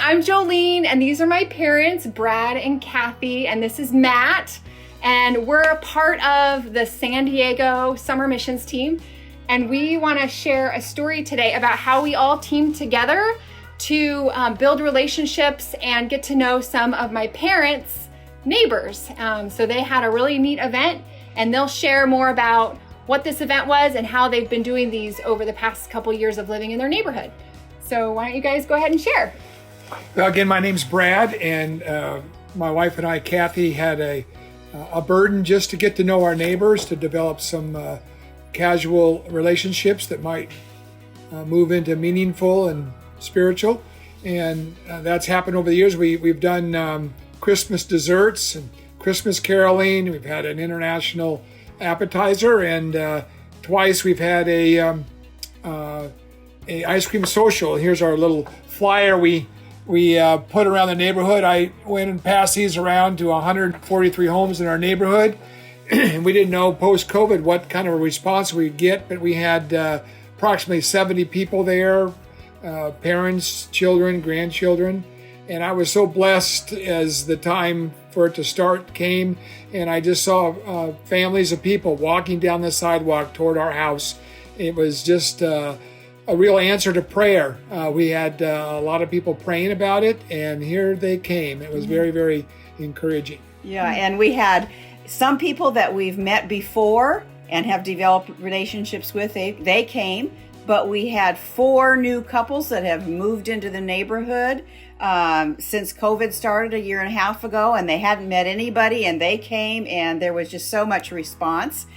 I'm Jolene, and these are my parents, Brad and Kathy, and this is Matt. And we're a part of the San Diego Summer Missions team. And we want to share a story today about how we all teamed together to build relationships and get to know some of my parents' neighbors. So they had a really neat event, and they'll share more about what this event was and how they've been doing these over the past couple years of living in their neighborhood. So why don't you guys go ahead and share? Well, again, my name's Brad, and my wife and I, Kathy, had a burden just to get to know our neighbors, to develop some casual relationships that might move into meaningful and spiritual. And that's happened over the years. We've done Christmas desserts and Christmas caroling. We've had an international appetizer, and twice we've had a ice cream social. Here's our little flyer we put around the neighborhood. I went and passed these around to 143 homes in our neighborhood. And we didn't know post-COVID what kind of a response we'd get, but we had approximately 70 people there, parents, children, grandchildren. And I was so blessed as the time for it to start came, and I just saw families of people walking down the sidewalk toward our house. It was just a real answer to prayer. We had a lot of people praying about it, and here they came. It was very, very encouraging. Yeah, and we had some people that we've met before and have developed relationships with. They came, but we had 4 new couples that have moved into the neighborhood since COVID started a year and a half ago, and they hadn't met anybody, and they came, and there was just so much response.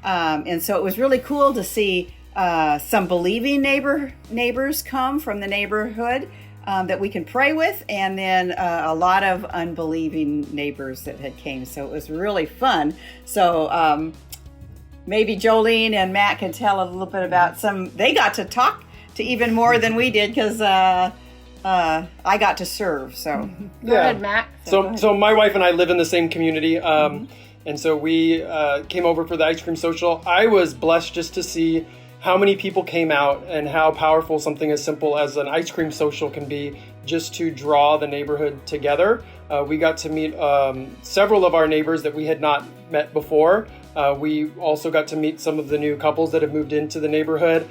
And so it was really cool to see some believing neighbors come from the neighborhood that we can pray with, and then a lot of unbelieving neighbors that had came. So it was really fun. So maybe Jolene and Matt can tell a little bit about they got to talk to even more than we did, because I got to serve. So Go ahead, Matt. So my wife and I live in the same community. And so we came over for the ice cream social. I was blessed just to see how many people came out and how powerful something as simple as an ice cream social can be, just to draw the neighborhood together. We got to meet several of our neighbors that we had not met before. We also got to meet some of the new couples that have moved into the neighborhood.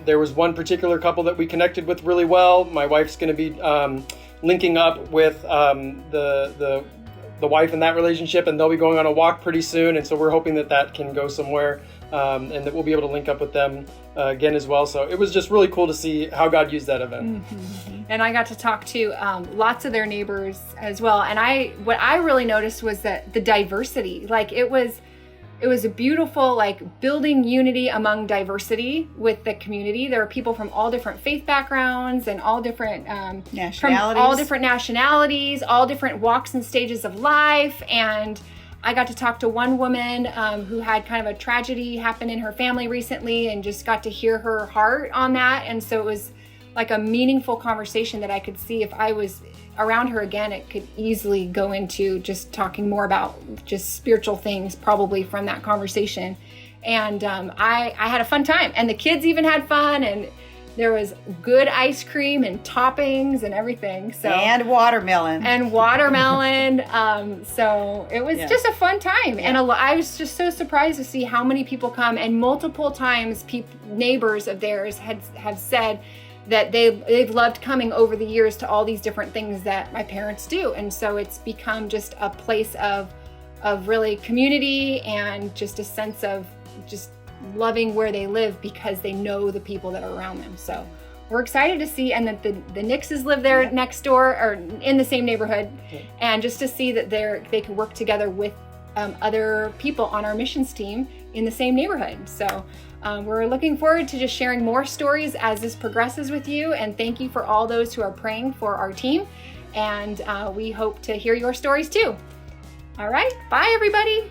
There was one particular couple that we connected with really well. My wife's going to be linking up with the wife in that relationship, and they'll be going on a walk pretty soon. And so we're hoping that can go somewhere, and that we'll be able to link up with them again as well. So it was just really cool to see how God used that event. Mm-hmm. And I got to talk to lots of their neighbors as well. And what I really noticed was that the diversity, like it was a beautiful, like, building unity among diversity with the community. There are people from all different faith backgrounds and all different nationalities. From all different nationalities, all different walks and stages of life. And I got to talk to one woman who had kind of a tragedy happen in her family recently, and just got to hear her heart on that. And so it was like a meaningful conversation that I could see if I was around her again, it could easily go into just talking more about just spiritual things, probably from that conversation. And I had a fun time, and the kids even had fun, and there was good ice cream and toppings and everything. So and watermelon. So it was just a fun time. Yeah. And I was just so surprised to see how many people come, and multiple times neighbors of theirs have said that they've loved coming over the years to all these different things that my parents do. And so it's become just a place of really community, and just a sense of just loving where they live because they know the people that are around them. So we're excited to see, and that the Nixes live there next door, or in the same neighborhood, and just to see that they can work together with other people on our missions team in the same neighborhood. So we're looking forward to just sharing more stories as this progresses with you, and thank you for all those who are praying for our team, and we hope to hear your stories too. All right, bye everybody.